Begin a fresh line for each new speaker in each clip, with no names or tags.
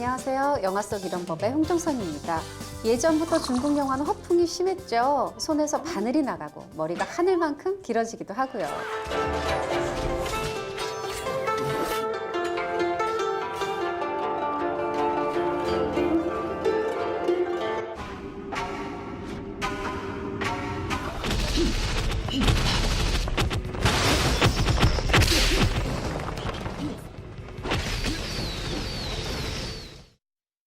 안녕하세요. 영화 속 이런 법의 홍정선입니다. 예전부터 중국 영화는 허풍이 심했죠. 손에서 바늘이 나가고 머리가 하늘만큼 길어지기도 하고요.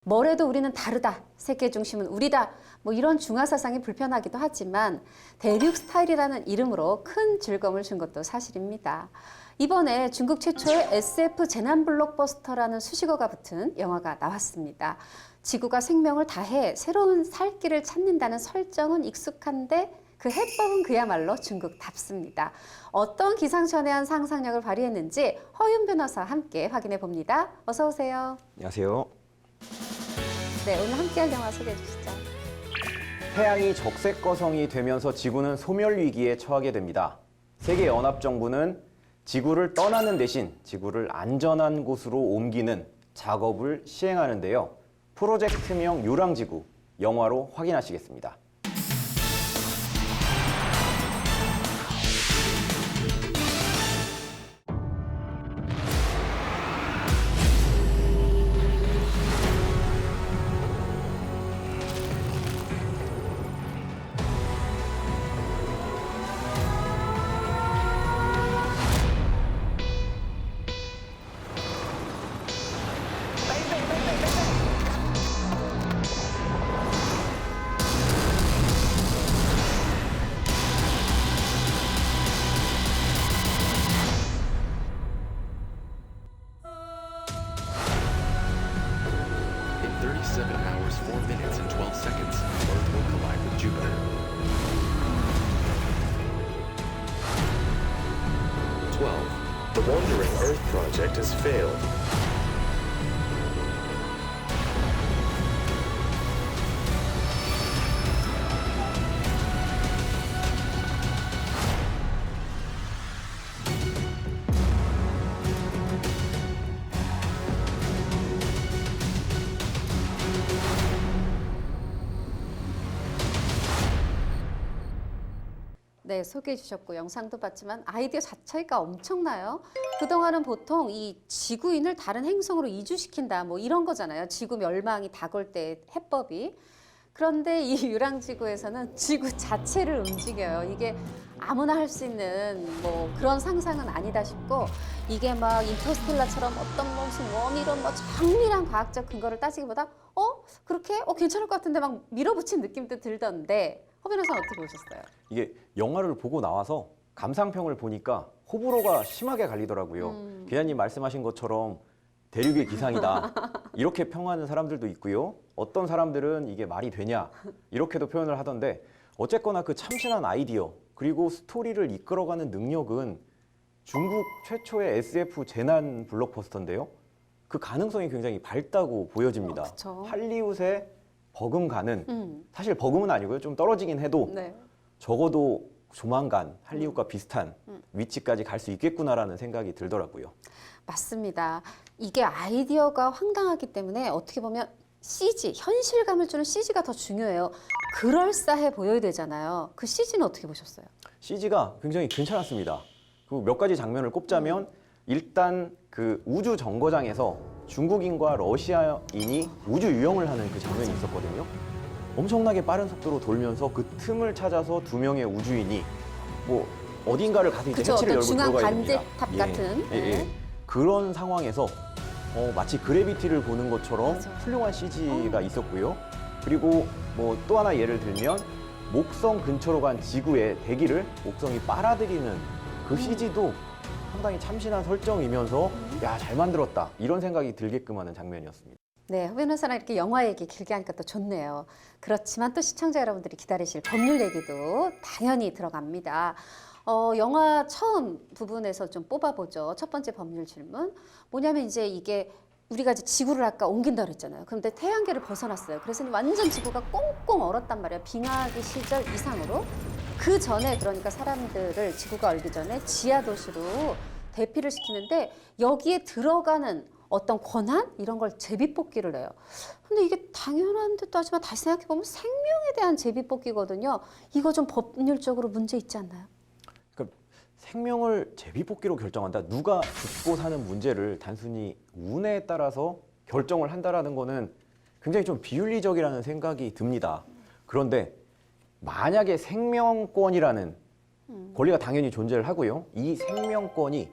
뭐래도 우리는 다르다. 세계 중심은 우리다. 뭐 이런 중화사상이 불편하기도 하지만 대륙 스타일이라는 이름으로 큰 즐거움을 준 것도 사실입니다. 이번에 중국 최초의 SF 재난 블록버스터라는 수식어가 붙은 영화가 나왔습니다. 지구가 생명을 다해 새로운 살 길을 찾는다는 설정은 익숙한데 그 해법은 그야말로 중국답습니다. 어떤 기상천외한 상상력을 발휘했는지 허윤 변호사와 함께 확인해 봅니다. 어서 오세요.
안녕하세요.
네, 오늘 함께할 영화 소개해 주시죠.
태양이 적색거성이 되면서 지구는 소멸 위기에 처하게 됩니다. 세계연합정부는 지구를 떠나는 대신 지구를 안전한 곳으로 옮기는 작업을 시행하는데요. 프로젝트명 유랑지구, 영화로 확인하시겠습니다.
In 37 hours, 4 minutes and 12 seconds, Earth will collide with Jupiter. 12.
The Wandering Earth project has failed.
네, 소개해 주셨고 영상도 봤지만 아이디어 자체가 엄청나요. 그동안은 보통 이 지구인을 다른 행성으로 이주시킨다 뭐 이런 거잖아요. 지구 멸망이 다가올 때 해법이. 그런데 이 유랑지구에서는 지구 자체를 움직여요. 이게 아무나 할 수 있는 뭐 그런 상상은 아니다 싶고 이게 막 인터스텔라처럼 어떤 무슨 원이론 뭐 정밀한 과학적 근거를 따지기보다 그렇게 괜찮을 것 같은데 막 밀어붙인 느낌도 들던데 허 변호사는 어떻게 보셨어요?
이게 영화를 보고 나와서 감상평을 보니까 호불호가 심하게 갈리더라고요. 기자님 말씀하신 것처럼 대륙의 기상이다. 이렇게 평하는 사람들도 있고요. 어떤 사람들은 이게 말이 되냐 이렇게도 표현을 하던데 어쨌거나 그 참신한 아이디어 그리고 스토리를 이끌어가는 능력은 중국 최초의 SF 재난 블록버스터인데요. 그 가능성이 굉장히 밝다고 보여집니다.
그쵸.
할리우드에 버금가는 사실 버금은 아니고요. 좀 떨어지긴 해도
네.
적어도 조만간 할리우드과 비슷한 위치까지 갈 수 있겠구나라는 생각이 들더라고요.
맞습니다. 이게 아이디어가 황당하기 때문에 어떻게 보면 CG, 현실감을 주는 CG가 더 중요해요. 그럴싸해 보여야 되잖아요. 그 CG는 어떻게 보셨어요?
CG가 굉장히 괜찮았습니다. 그 몇 가지 장면을 꼽자면 일단 그 우주 정거장에서 중국인과 러시아인이 우주 유영을 하는 그 장면이 있었거든요. 엄청나게 빠른 속도로 돌면서 그 틈을 찾아서 두 명의 우주인이 뭐 어딘가를 가서 이제
그쵸,
해치를
어떤
열고
중앙
들어가야 됩니다.
관제탑 같은. 네.
그런 상황에서 마치 그래비티를 보는 것처럼
맞아.
훌륭한 CG가 있었고요. 그리고 뭐 또 하나 예를 들면 목성 근처로 간 지구의 대기를 목성이 빨아들이는 그 CG도 상당히 참신한 설정이면서 야, 잘 만들었다 이런 생각이 들게끔 하는 장면이었습니다.
네, 허 변호사랑 이렇게 영화 얘기 길게 하니까 또 좋네요. 그렇지만 또 시청자 여러분들이 기다리실 법률 얘기도 당연히 들어갑니다. 영화 처음 부분에서 좀 뽑아보죠. 첫 번째 법률 질문. 뭐냐면 이제 이게 우리가 이제 지구를 아까 옮긴다 그랬잖아요. 그런데 태양계를 벗어났어요. 그래서 완전 지구가 꽁꽁 얼었단 말이에요. 빙하기 시절 이상으로. 그 전에 그러니까 사람들을 지구가 얼기 전에 지하 도시로 대피를 시키는데 여기에 들어가는 어떤 권한 이런 걸 제비뽑기를 해요. 근데 이게 당연한 듯도 하지만 다시 생각해 보면 생명에 대한 제비뽑기거든요. 이거 좀 법률적으로 문제 있지 않나요?
그러니까 생명을 제비뽑기로 결정한다. 누가 죽고 사는 문제를 단순히 운에 따라서 결정을 한다라는 거는 굉장히 좀 비윤리적이라는 생각이 듭니다. 그런데 만약에 생명권이라는 권리가 당연히 존재를 하고요. 이 생명권이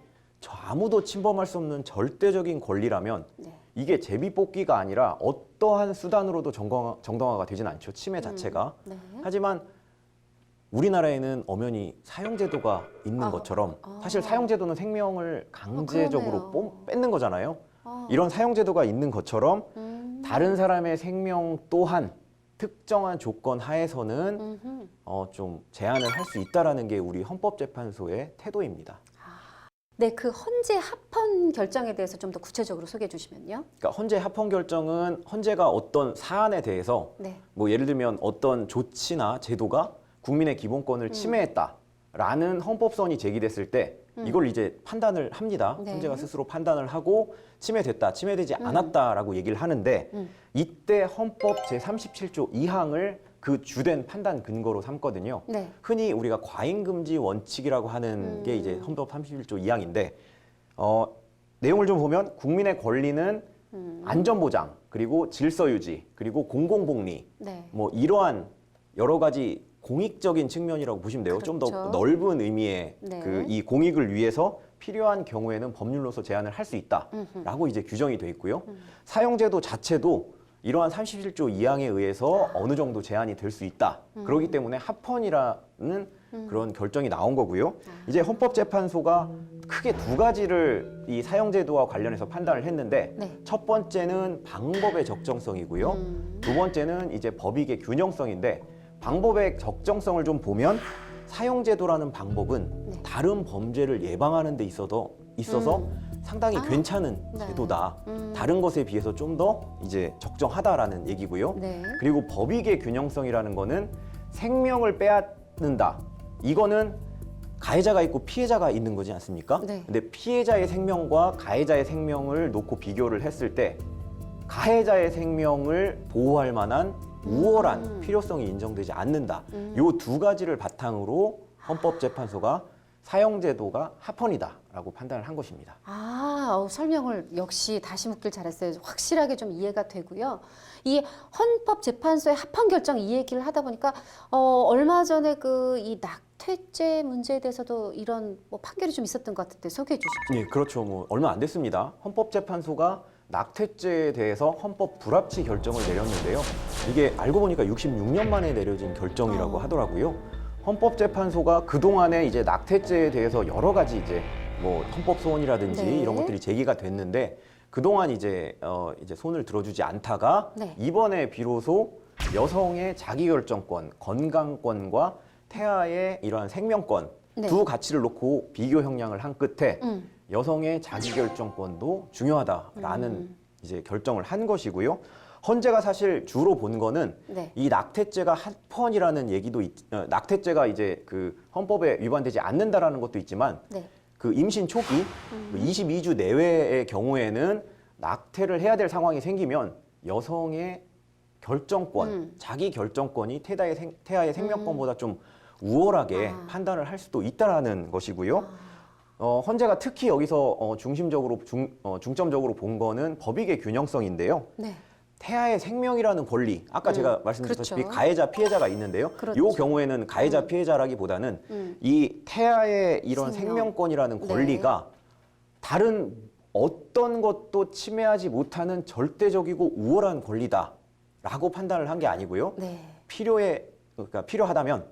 아무도 침범할 수 없는 절대적인 권리라면
네.
이게 제비뽑기가 아니라 어떠한 수단으로도 정당화가 되진 않죠. 침해 자체가.
네.
하지만 우리나라에는 엄연히 사형제도가 있는 것처럼 사실 사형제도는 생명을 강제적으로
그러네요.
뺏는 거잖아요.
아.
이런 사형제도가 있는 것처럼 다른 사람의 생명 또한 특정한 조건 하에서는 좀 제한을 할 수 있다라는 게 우리 헌법재판소의 태도입니다.
네, 그 헌재 합헌 결정에 대해서 좀 더 구체적으로 소개해 주시면요.
그러니까 헌재 합헌 결정은 헌재가 어떤 사안에 대해서
네.
뭐 예를 들면 어떤 조치나 제도가 국민의 기본권을 침해했다라는 헌법소원이 제기됐을 때 이걸 이제 판단을 합니다.
네.
헌재가 스스로 판단을 하고 침해됐다, 침해되지 않았다라고 얘기를 하는데 이때 헌법 제37조 2항을 그 주된 판단 근거로 삼거든요.
네.
흔히 우리가 과잉금지 원칙이라고 하는 게 이제 헌법 31조 2항인데 내용을 좀 보면 국민의 권리는 안전보장 그리고 질서유지 그리고 공공복리
네.
뭐 이러한 여러 가지 공익적인 측면이라고 보시면 돼요. 좀 더
그렇죠.
넓은 의미의
네.
그 이 공익을 위해서 필요한 경우에는 법률로서 제한을 할 수 있다라고 이제 규정이 돼 있고요. 사형제도 자체도 이러한 37조 2항에 의해서 어느 정도 제한이 될 수 있다. 그렇기 때문에 합헌이라는 그런 결정이 나온 거고요. 이제 헌법재판소가 크게 두 가지를 이 사형제도와 관련해서 판단을 했는데
네.
첫 번째는 방법의 적정성이고요. 두 번째는 이제 법익의 균형성인데 방법의 적정성을 좀 보면 사형제도라는 방법은 다른 범죄를 예방하는 데 있어서 상당히 괜찮은
네.
제도다. 다른 것에 비해서 좀 더 이제 적정하다라는 얘기고요.
네.
그리고 법익의 균형성이라는 거는 생명을 빼앗는다. 이거는 가해자가 있고 피해자가 있는 거지 않습니까?
네.
근데 피해자의 생명과 가해자의 생명을 놓고 비교를 했을 때 가해자의 생명을 보호할 만한 우월한 필요성이 인정되지 않는다. 요 두 가지를 바탕으로 헌법재판소가 사형제도가 합헌이다라고 판단을 한 것입니다.
설명을 역시 다시 묻길 잘했어요. 확실하게 좀 이해가 되고요. 이 헌법재판소의 합헌 결정 이 얘기를 하다 보니까 얼마 전에 그 이 낙태죄 문제에 대해서도 이런 뭐 판결이 좀 있었던 것 같은데 소개해 주시죠.
예, 그렇죠. 뭐 얼마 안 됐습니다. 헌법재판소가 낙태죄에 대해서 헌법 불합치 결정을 내렸는데요. 이게 알고 보니까 66년 만에 내려진 결정이라고 하더라고요. 헌법재판소가 그동안에 이제 낙태죄에 대해서 여러 가지 이제 뭐 헌법 소원이라든지
네.
이런 것들이 제기가 됐는데 그동안 이제 손을 들어주지 않다가
네.
이번에 비로소 여성의 자기결정권, 건강권과 태아의 이러한 생명권
네.
두 가치를 놓고 비교 형량을 한 끝에 여성의 자기결정권도 중요하다라는 이제 결정을 한 것이고요. 헌재가 사실 주로 본 거는
네.
이 낙태죄가 합헌이라는 얘기도 낙태죄가 이제 그 헌법에 위반되지 않는다라는 것도 있지만
네.
그 임신 초기 22주 내외의 경우에는 낙태를 해야 될 상황이 생기면 여성의 결정권, 자기 결정권이 태아의 생명권보다 좀 우월하게 판단을 할 수도 있다라는 것이고요. 헌재가 특히 여기서 중점적으로 본 거는 법익의 균형성인데요.
네.
태아의 생명이라는 권리, 아까 제가 말씀드렸다시피
그렇죠.
가해자, 피해자가 있는데요.
그렇죠.
이 경우에는 가해자, 피해자라기보다는 이 태아의 이런 생명권이라는 권리가 다른 어떤 것도 침해하지 못하는 절대적이고 우월한 권리다라고 판단을 한 게 아니고요.
네.
그러니까 필요하다면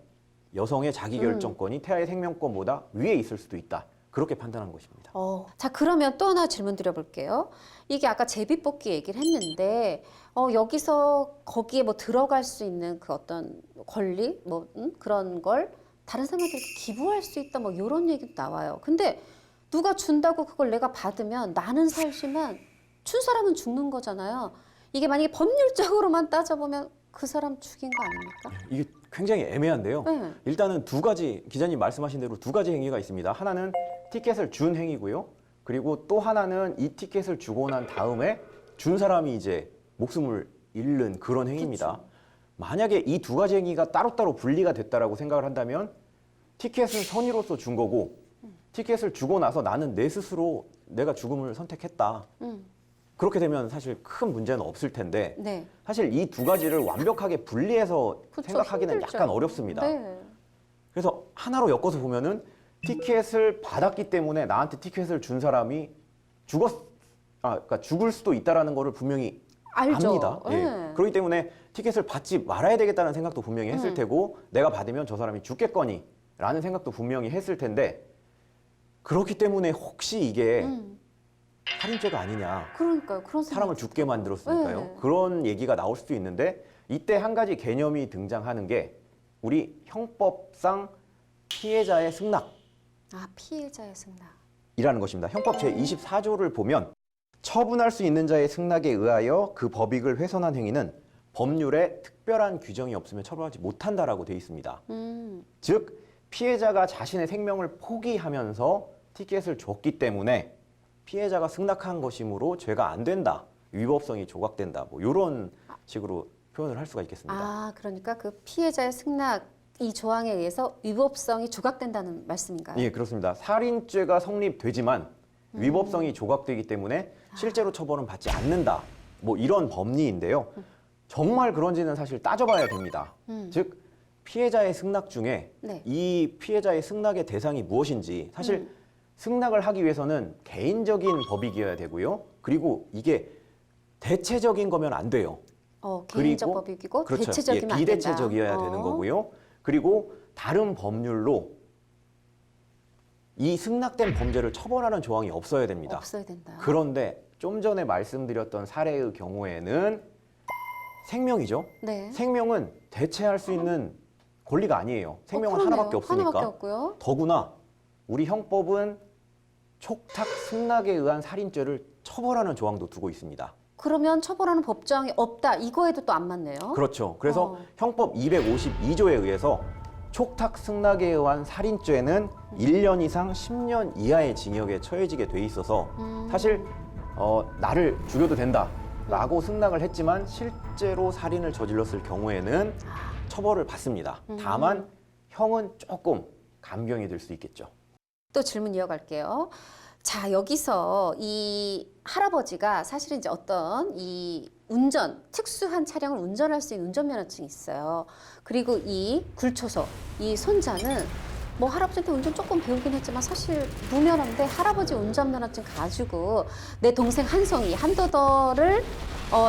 여성의 자기결정권이 태아의 생명권보다 위에 있을 수도 있다. 그렇게 판단한 것입니다.
자, 그러면 또 하나 질문 드려볼게요. 이게 아까 제비뽑기 얘기를 했는데, 여기서 거기에 뭐 들어갈 수 있는 그 어떤 권리, 그런 걸 다른 사람한테 기부할 수 있다, 뭐 이런 얘기도 나와요. 근데 누가 준다고 그걸 내가 받으면 나는 살지만 준 사람은 죽는 거잖아요. 이게 만약에 법률적으로만 따져보면 그 사람 죽인 거 아닙니까?
이게 굉장히 애매한데요.
네.
일단은 두 가지, 기자님 말씀하신 대로 두 가지 행위가 있습니다. 하나는 티켓을 준 행위고요. 그리고 또 하나는 이 티켓을 주고 난 다음에 준 사람이 이제 목숨을 잃는 그런 행위입니다. 만약에 이 두 가지 행위가 따로따로 분리가 됐다라고 생각을 한다면 티켓은 선의로서 준 거고 티켓을 주고 나서 나는 내 스스로 내가 죽음을 선택했다. 그렇게 되면 사실 큰 문제는 없을 텐데
네.
사실 이 두 가지를 완벽하게 분리해서
그쵸,
생각하기는
힘들죠.
약간 어렵습니다.
네.
그래서 하나로 엮어서 보면은 티켓을 받았기 때문에 나한테 티켓을 준 사람이 그러니까 죽을 수도 있다라는 거를 분명히
알죠.
압니다. 예.
네.
그렇기 때문에 티켓을 받지 말아야 되겠다는 생각도 분명히 했을 테고 내가 받으면 저 사람이 죽겠거니라는 생각도 분명히 했을 텐데 그렇기 때문에 혹시 이게 살인죄가 아니냐.
그러니까요. 그런
사람을 죽게 만들었으니까요.
네.
그런 얘기가 나올 수도 있는데 이때 한 가지 개념이 등장하는 게 우리 형법상 피해자의 승낙이라는
아, 피해자의 승낙.
것입니다. 형법 제24조를 보면 처분할 수 있는 자의 승낙에 의하여 그 법익을 훼손한 행위는 법률에 특별한 규정이 없으면 처벌하지 못한다라고 되어 있습니다. 즉 피해자가 자신의 생명을 포기하면서 티켓을 줬기 때문에 피해자가 승낙한 것이므로 죄가 안 된다. 위법성이 조각된다. 뭐 이런 식으로 표현을 할 수가 있겠습니다.
아, 그러니까 그 피해자의 승낙 이 조항에 의해서 위법성이 조각된다는 말씀인가요?
예, 그렇습니다. 살인죄가 성립되지만 위법성이 조각되기 때문에 실제로 처벌은 받지 않는다. 뭐 이런 법리인데요. 정말 그런지는 사실 따져봐야 됩니다. 즉 피해자의 승낙 중에
네.
이 피해자의 승낙의 대상이 무엇인지 사실 승낙을 하기 위해서는 개인적인 법익이어야 되고요. 그리고 이게 대체적인 거면 안 돼요.
개인적
그리고
법익이고
그렇죠.
대체적이면 안 된다.
비대체적이어야 되는 거고요. 그리고 다른 법률로 이 승낙된 범죄를 처벌하는 조항이 없어야 됩니다.
없어야 된다.
그런데 좀 전에 말씀드렸던 사례의 경우에는 생명이죠.
네.
생명은 대체할 수 있는 권리가 아니에요. 생명은
그러네요.
하나밖에 없으니까.
하나밖에 없고요.
더구나 우리 형법은 촉탁 승낙에 의한 살인죄를 처벌하는 조항도 두고 있습니다.
그러면 처벌하는 법조항이 없다. 이거에도 또 안 맞네요.
그렇죠. 그래서
어.
형법 252조에 의해서 촉탁 승낙에 의한 살인죄는 1년 이상 10년 이하의 징역에 처해지게 돼 있어서 사실 나를 죽여도 된다라고 승낙을 했지만 실제로 살인을 저질렀을 경우에는 처벌을 받습니다. 다만 형은 조금 감경이 될 수 있겠죠.
또 질문 이어갈게요. 자, 여기서 이 할아버지가 사실은 이제 어떤 이 특수한 차량을 운전할 수 있는 운전면허증이 있어요. 그리고 이 굴초소, 이 손자는 뭐 할아버지한테 운전 조금 배우긴 했지만 사실 무면허인데 할아버지 운전면허증 가지고 내 동생 한송이, 한도더를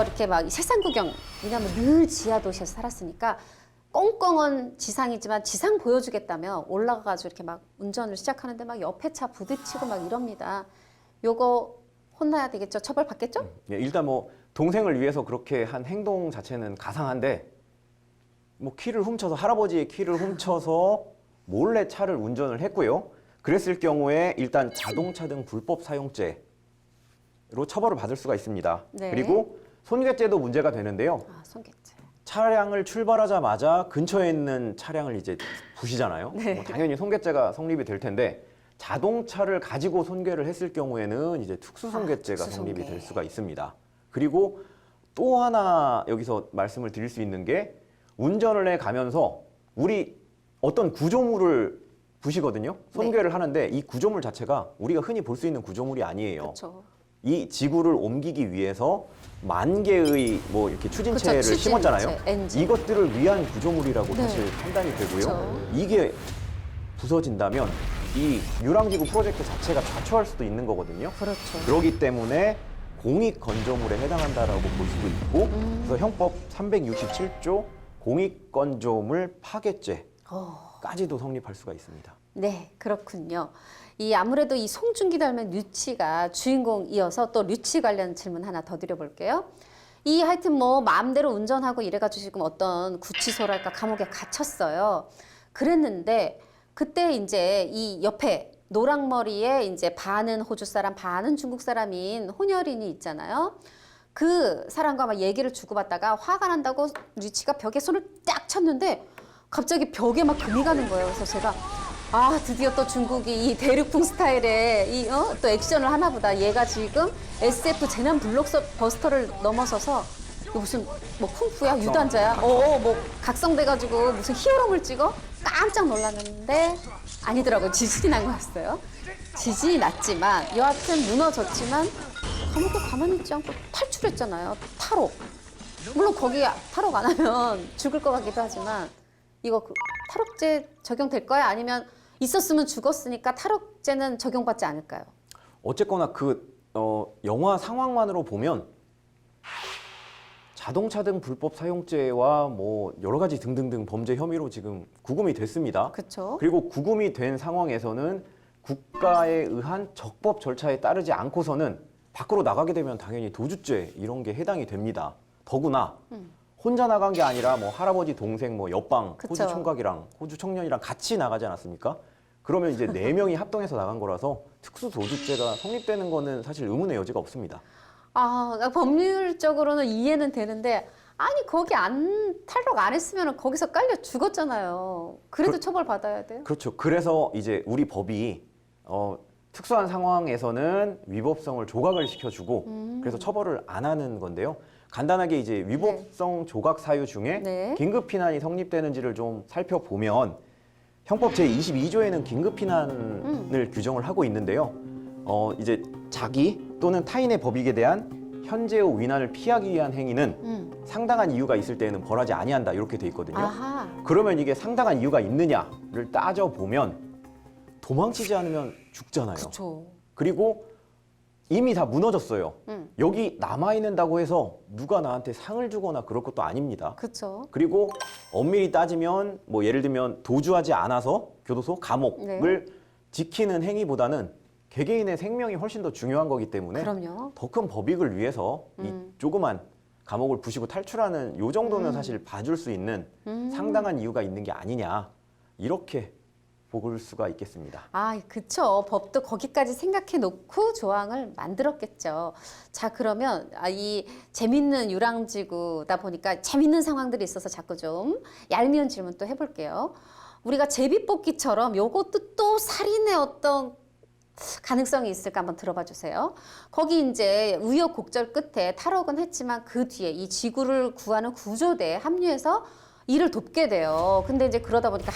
이렇게 막 세상 구경, 왜냐면 늘 지하 도시에서 살았으니까 꽁꽁은 지상이지만 지상 보여주겠다며 올라가가지고 이렇게 막 운전을 시작하는데 막 옆에 차 부딪히고 막 이럽니다. 요거 혼나야 되겠죠? 처벌 받겠죠?
예, 일단 뭐 동생을 위해서 그렇게 한 행동 자체는 가상한데 뭐 키를 훔쳐서 할아버지의 키를 훔쳐서 몰래 차를 운전을 했고요. 그랬을 경우에 일단 자동차 등 불법 사용죄로 처벌을 받을 수가 있습니다.
네.
그리고 손괴죄도 문제가 되는데요.
아, 손괴죄.
차량을 출발하자마자 근처에 있는 차량을 이제 부시잖아요.
네.
뭐 당연히 손괴죄가 성립이 될 텐데 자동차를 가지고 손괴를 했을 경우에는 이제 특수손괴죄가
특수손괴.
성립이 될 수가 있습니다. 그리고 또 하나 여기서 말씀을 드릴 수 있는 게 운전을 해 가면서 우리 어떤 구조물을 부시거든요. 손괴를 하는데 이 구조물 자체가 우리가 흔히 볼 수 있는 구조물이 아니에요.
그렇죠.
이 지구를 옮기기 위해서 만 개의 뭐 이렇게 추진체를
그쵸, 추진체,
심었잖아요.
엔진.
이것들을 위한 구조물이라고
네.
사실 판단이 되고요.
그쵸.
이게 부서진다면 이 유랑지구 프로젝트 자체가 좌초할 수도 있는 거거든요.
그렇죠.
그렇기 때문에 공익 건조물에 해당한다라고 볼 수도 있고, 그래서 형법 367조 공익 건조물 파괴죄까지도 성립할 수가 있습니다.
네, 그렇군요. 이 아무래도 이 송중기 닮은 류치가 주인공이어서 또 류치 관련 질문 하나 더 드려볼게요. 이 하여튼 뭐 마음대로 운전하고 이래가지고 지금 어떤 구치소랄까 감옥에 갇혔어요. 그랬는데 그때 이제 이 옆에 노랑머리에 이제 반은 호주 사람, 반은 중국 사람인 혼혈인이 있잖아요. 그 사람과 막 얘기를 주고받다가 화가 난다고 류치가 벽에 손을 딱 쳤는데 갑자기 벽에 막 금이 가는 거예요. 그래서 제가 아, 드디어 또 중국이 이 대륙풍 스타일의 또 액션을 하나 보다. 얘가 지금 SF 재난 블록버스터를 넘어서서 이거 무슨 뭐 쿵푸야? 유단자야? 뭐 각성돼가지고 무슨 히어로물 찍어? 깜짝 놀랐는데 아니더라고요. 지진이 난 거였어요. 지진이 났지만 여하튼 무너졌지만 감옥에 가만히 있지 않고 탈출했잖아요. 탈옥. 물론 거기 탈옥 안 하면 죽을 것 같기도 하지만 이거 탈옥제 적용될 거야? 아니면 있었으면 죽었으니까 탈옥제는 적용받지 않을까요?
어쨌거나 영화 상황만으로 보면 자동차 등 불법 사용죄와 뭐 여러 가지 등등등 범죄 혐의로 지금 구금이 됐습니다.
그렇죠.
그리고 구금이 된 상황에서는 국가에 의한 적법 절차에 따르지 않고서는 밖으로 나가게 되면 당연히 도주죄 이런 게 해당이 됩니다. 더구나 혼자 나간 게 아니라 뭐 할아버지 동생 뭐 옆방
그쵸.
호주 총각이랑 호주 청년이랑 같이 나가지 않았습니까? 그러면 이제 4명이 합동해서 나간 거라서 특수도주죄가 성립되는 거는 사실 의문의 여지가 없습니다.
아, 법률적으로는 이해는 되는데 아니 거기 탈옥 안 했으면 거기서 깔려 죽었잖아요. 그래도 처벌받아야 돼요?
그렇죠. 그래서 이제 우리 법이 특수한 상황에서는 위법성을 조각을 시켜주고 그래서 처벌을 안 하는 건데요. 간단하게 이제 위법성 조각 사유 중에
네.
긴급 피난이 성립되는지를 좀 살펴보면 형법 제22조에는 긴급 피난을 규정을 하고 있는데요. 이제 자기 또는 타인의 법익에 대한 현재의 위난을 피하기 위한 행위는 상당한 이유가 있을 때에는 벌하지 아니한다 이렇게 돼 있거든요.
아하.
그러면 이게 상당한 이유가 있느냐를 따져보면 도망치지 않으면 죽잖아요.
그렇죠.
그리고 이미 다 무너졌어요. 여기 남아있는다고 해서 누가 나한테 상을 주거나 그럴 것도 아닙니다.
그렇죠.
그리고 엄밀히 따지면 뭐 예를 들면 도주하지 않아서 교도소, 감옥을 지키는 행위보다는 개개인의 생명이 훨씬 더 중요한 거기 때문에
그럼요.
더 큰 법익을 위해서 이 조그만 감옥을 부시고 탈출하는 요 정도는 사실 봐줄 수 있는 상당한 이유가 있는 게 아니냐 이렇게 볼 수가 있겠습니다.
아, 그쵸. 법도 거기까지 생각해 놓고 조항을 만들었겠죠. 자, 그러면 이 재밌는 유랑지구다 보니까 재밌는 상황들이 있어서 자꾸 좀 얄미운 질문 또 해볼게요. 우리가 제비뽑기처럼 요것도 또 살인의 어떤 가능성이 있을까 한번 들어봐 주세요. 거기 이제 우여곡절 끝에 탈옥은 했지만 그 뒤에 이 지구를 구하는 구조대에 합류해서 일을 돕게 돼요. 근데 이제 그러다 보니까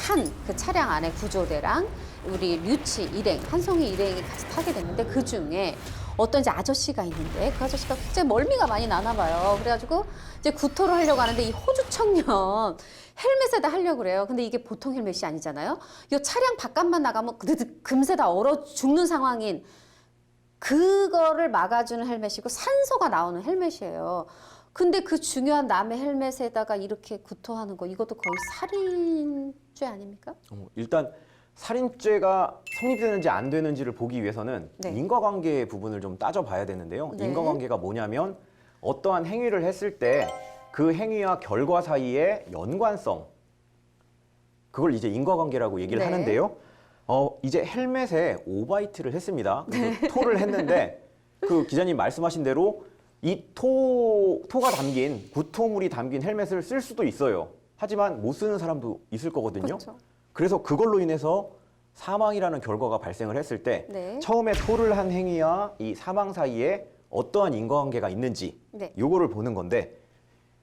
그 차량 안에 구조대랑 우리 류치 일행, 한송이 일행이 같이 타게 됐는데 그 중에 어떤 이제 아저씨가 있는데 그 아저씨가 굉장히 멀미가 많이 나나 봐요. 그래가지고 이제 구토를 하려고 하는데 이 호주 청년 헬멧에다 하려고 그래요. 근데 이게 보통 헬멧이 아니잖아요. 이 차량 바깥만 나가면 금세 다 얼어 죽는 상황인 그거를 막아주는 헬멧이고 산소가 나오는 헬멧이에요. 근데 그 중요한 남의 헬멧에다가 이렇게 구토하는 거 이것도 거의 살인죄 아닙니까?
일단 살인죄가 성립되는지 안 되는지를 보기 위해서는
네.
인과관계 부분을 좀 따져봐야 되는데요.
네.
인과관계가 뭐냐면 어떠한 행위를 했을 때 그 행위와 결과 사이의 연관성 그걸 이제 인과관계라고 얘기를
네.
하는데요. 이제 헬멧에 오바이트를 했습니다. 그래서 토를 했는데 그 기자님 말씀하신 대로 이 토가 담긴 구토물이 담긴 헬멧을 쓸 수도 있어요. 하지만 못 쓰는 사람도 있을 거거든요.
그렇죠.
그래서 그걸로 인해서 사망이라는 결과가 발생을 했을 때
네.
처음에 토를 한 행위와 이 사망 사이에 어떠한 인과관계가 있는지
네.
요거를 보는 건데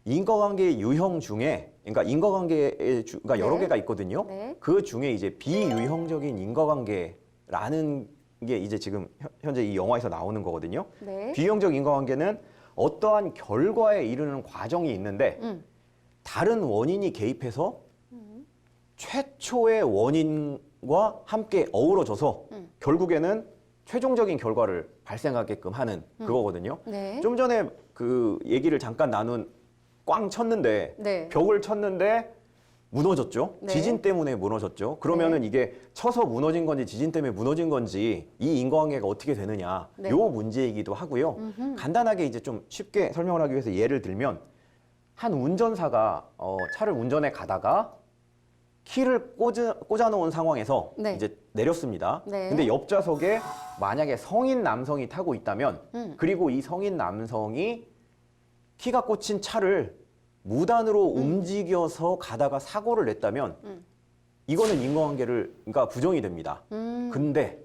인과관계의 유형 중에 그러니까 인과관계가 여러
네.
개가 있거든요.
네.
그 중에 이제 비유형적인 인과관계라는 게 이제 지금 현재 이 영화에서 나오는 거거든요.
네.
비유형적 인과관계는 어떠한 결과에 이르는 과정이 있는데 다른 원인이 개입해서 최초의 원인과 함께 어우러져서 결국에는 최종적인 결과를 발생하게끔 하는 그거거든요.
네.
좀 전에 그 얘기를 잠깐 나눈 꽝 쳤는데
네.
벽을 쳤는데 무너졌죠.
네.
지진 때문에 무너졌죠. 그러면은 이게 쳐서 무너진 건지 지진 때문에 무너진 건지 이 인과관계가 어떻게 되느냐
네.
요 문제이기도 하고요. 간단하게 이제 좀 쉽게 설명을 하기 위해서 예를 들면 한 운전사가 차를 운전해 가다가 키를 꽂아 놓은 상황에서
네.
이제 내렸습니다.
네.
근데 옆좌석에 만약에 성인 남성이 타고 있다면 그리고 이 성인 남성이 키가 꽂힌 차를 무단으로 움직여서 가다가 사고를 냈다면 이거는 인과관계를 그러니까 부정이 됩니다. 근데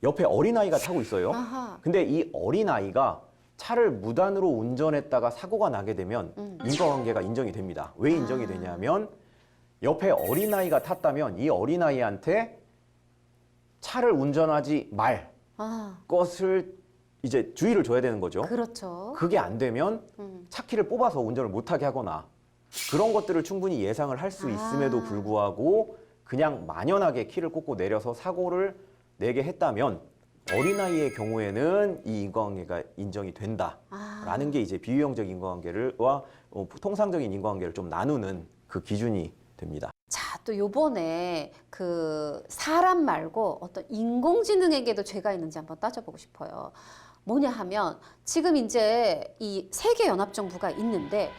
옆에 어린아이가 타고 있어요.
아하.
근데 이 어린아이가 차를 무단으로 운전했다가 사고가 나게 되면 인과관계가 인정이 됩니다. 왜 인정이 되냐면 옆에 어린아이가 탔다면 이 어린아이한테 차를 운전하지 말
아,
것을 이제 주의를 줘야 되는 거죠.
그렇죠.
그게 안 되면 차 키를 뽑아서 운전을 못하게 하거나 그런 것들을 충분히 예상을 할 수 있음에도 불구하고 그냥 만연하게 키를 꽂고 내려서 사고를 내게 했다면 어린아이의 경우에는 이 인과관계가 인정이 된다라는 게 이제 비유형적 인과관계와 통상적인 인과관계를 좀 나누는 그 기준이 됩니다.
자, 또 요번에 그 사람 말고 어떤 인공지능에게도 죄가 있는지 한번 따져보고 싶어요. 뭐냐 하면 지금 이제 이 세계 연합정부가 있는데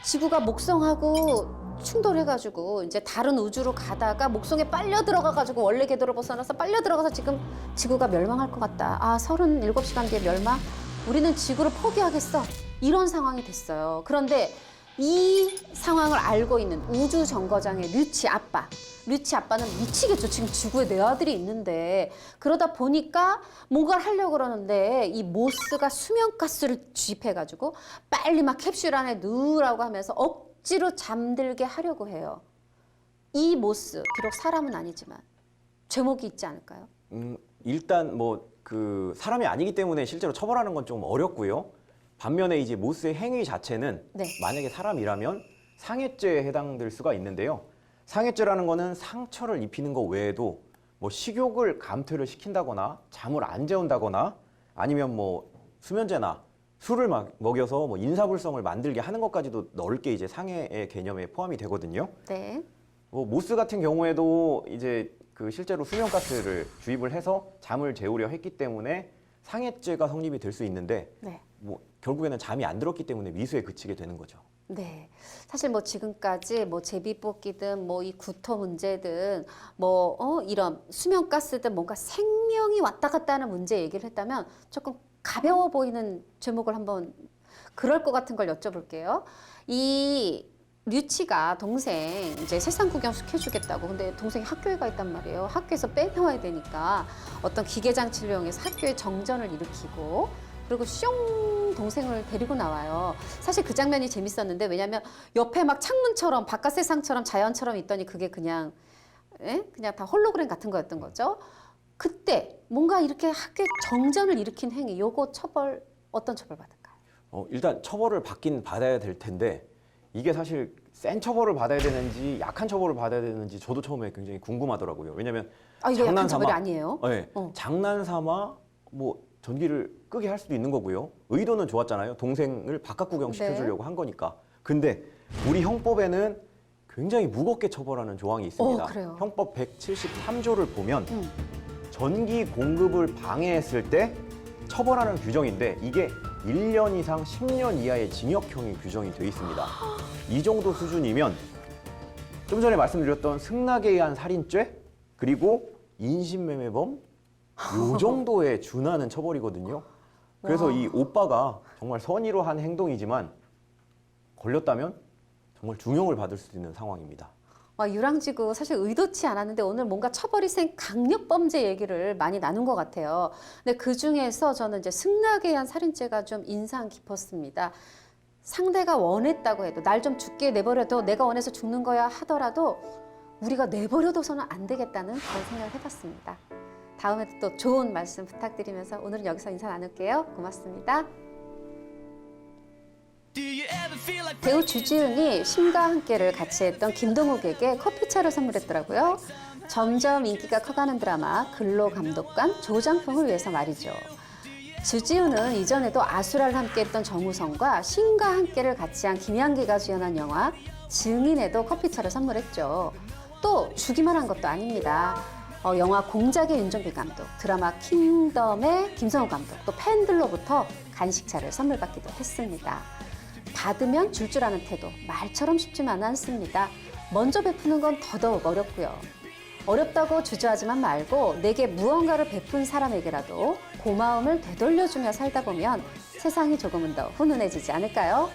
지구가 목성하고 충돌해가지고 이제 다른 우주로 가다가 목성에 빨려 들어가가지고 원래 궤도를 벗어나서 빨려 들어가서 지금 지구가 멸망할 것 같다. 아, 37시간 뒤에 멸망? 우리는 지구를 포기하겠어. 이런 상황이 됐어요. 그런데 이 상황을 알고 있는 우주정거장의 류치 아빠는 미치겠죠. 지금 지구에 내 아들이 있는데 그러다 보니까 뭔가를 하려고 그러는데 이 모스가 수면가스를 주입해가지고 빨리 막 캡슐 안에 넣으라고 하면서 억지로 잠들게 하려고 해요. 이 모스, 비록 사람은 아니지만 죄목이 있지 않을까요?
일단 뭐 그 사람이 아니기 때문에 실제로 처벌하는 건 좀 어렵고요. 반면에 이제 모스의 행위 자체는
네.
만약에 사람이라면 상해죄에 해당될 수가 있는데요. 상해죄라는 거는 상처를 입히는 것 외에도 뭐 식욕을 감퇴를 시킨다거나 잠을 안 재운다거나 아니면 뭐 수면제나 술을 먹여서 뭐 인사불성을 만들게 하는 것까지도 넓게 이제 상해의 개념에 포함이 되거든요.
네.
뭐 모스 같은 경우에도 이제 그 실제로 수면가스를 주입을 해서 잠을 재우려 했기 때문에 상해죄가 성립이 될 수 있는데
네.
뭐 결국에는 잠이 안 들었기 때문에 미수에 그치게 되는 거죠.
네. 사실 뭐 지금까지 뭐 제비뽑기든 뭐 이 구토 문제든 뭐 이런 수면가스든 뭔가 생명이 왔다 갔다 하는 문제 얘기를 했다면 조금 가벼워 보이는 제목을 한번 그럴 것 같은 걸 여쭤볼게요. 이 류치가 동생 이제 세상 구경 시켜주겠다고. 근데 동생이 학교에 가 있단 말이에요. 학교에서 빼내와야 되니까 어떤 기계장치를 이용해서 학교에 정전을 일으키고 그리고 숑 동생을 데리고 나와요. 사실 그 장면이 재밌었는데 왜냐면 옆에 막 창문처럼 바깥 세상처럼 자연처럼 있더니 그게 그냥 그냥 다 홀로그램 같은 거였던 거죠. 그때 뭔가 이렇게 학교에 정전을 일으킨 행위, 요거 처벌 어떤 처벌 받을까요?
일단 처벌을 받긴 받아야 될 텐데 이게 사실 센 처벌을 받아야 되는지 약한 처벌을 받아야 되는지 저도 처음에 굉장히 궁금하더라고요. 왜냐면
이거 약한 처벌이 아니에요?
네, 장난삼아 뭐 전기를 끄게 할 수도 있는 거고요. 의도는 좋았잖아요. 동생을 바깥 구경 시켜주려고 한 거니까. 근데 우리 형법에는 굉장히 무겁게 처벌하는 조항이 있습니다.
그래요?
형법 173조를 보면 전기 공급을 방해했을 때 처벌하는 규정인데 이게 1년 이상 10년 이하의 징역형이 규정이 되어 있습니다. 이 정도 수준이면 좀 전에 말씀드렸던 승낙에 의한 살인죄 그리고 인신매매범 요 정도에 준하는 처벌이거든요. 그래서 이 오빠가 정말 선의로 한 행동이지만 걸렸다면 정말 중형을 받을 수 있는 상황입니다.
유랑지구 사실 의도치 않았는데 오늘 뭔가 처벌이 센 강력범죄 얘기를 많이 나눈 것 같아요. 근데 그 중에서 저는 이제 승낙에 의한 살인죄가 좀 인상 깊었습니다. 상대가 원했다고 해도 날 좀 죽게 내버려둬 내가 원해서 죽는 거야 하더라도 우리가 내버려둬서는 안 되겠다는 그런 생각을 해봤습니다. 다음에도 또 좋은 말씀 부탁드리면서 오늘은 여기서 인사 나눌게요. 고맙습니다. 배우 주지훈이 신과 함께를 같이 했던 김동욱에게 커피차를 선물했더라고요. 점점 인기가 커가는 드라마 근로감독관 조장풍을 위해서 말이죠. 주지훈은 이전에도 아수라를 함께했던 정우성과 신과 함께를 같이 한 김양기가 주연한 영화 증인에도 커피차를 선물했죠. 또 주기만 한 것도 아닙니다. 영화 공작의 윤정빈 감독, 드라마 킹덤의 김성우 감독, 또 팬들로부터 간식차를 선물받기도 했습니다. 받으면 줄 아는 태도, 말처럼 쉽지만은 않습니다. 먼저 베푸는 건 더더욱 어렵고요. 어렵다고 주저하지만 말고 내게 무언가를 베푼 사람에게라도 고마움을 되돌려주며 살다 보면 세상이 조금은 더 훈훈해지지 않을까요?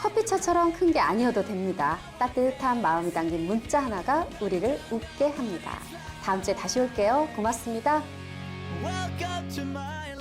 커피차처럼 큰 게 아니어도 됩니다. 따뜻한 마음이 담긴 문자 하나가 우리를 웃게 합니다. 다음 주에 다시 올게요. 고맙습니다.
Welcome to my